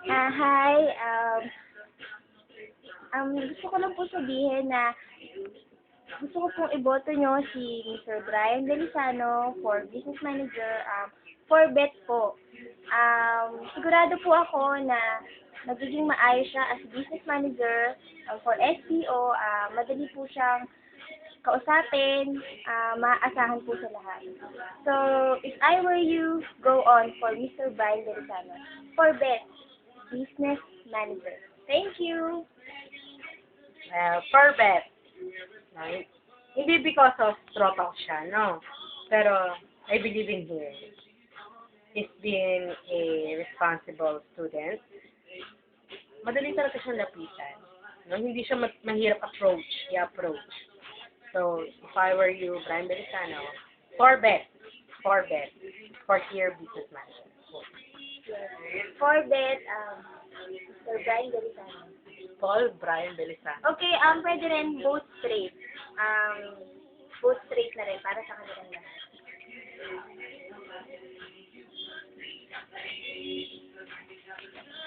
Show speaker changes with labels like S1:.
S1: Hi. Gusto ko lang po sabihin na gusto ko pong iboto nyo si Mr. Brian Delisano for Business Manager, for Bet po. Sigurado po ako na magiging maayos siya as Business Manager for SPO. Madali po siyang kausapin, maaasahan po sa lahat. So, if I were you, go on for Mr. Brian Delisano for Bet, Business Manager. Thank you!
S2: Perfect. No, hindi because of tropa ko siya, no. Pero, I believe in him. He's been a responsible student. Madali talaga siyang lapitan. No? Hindi siya mahirap i-approach. So, if I were you, Brian Belisano, for year business manager.
S1: For Bet, Mr. Brian Delisano.
S2: Call Brian Belisano.
S1: Okay, pwede rin both straight. Both straight na rin para sa kanilang lahat.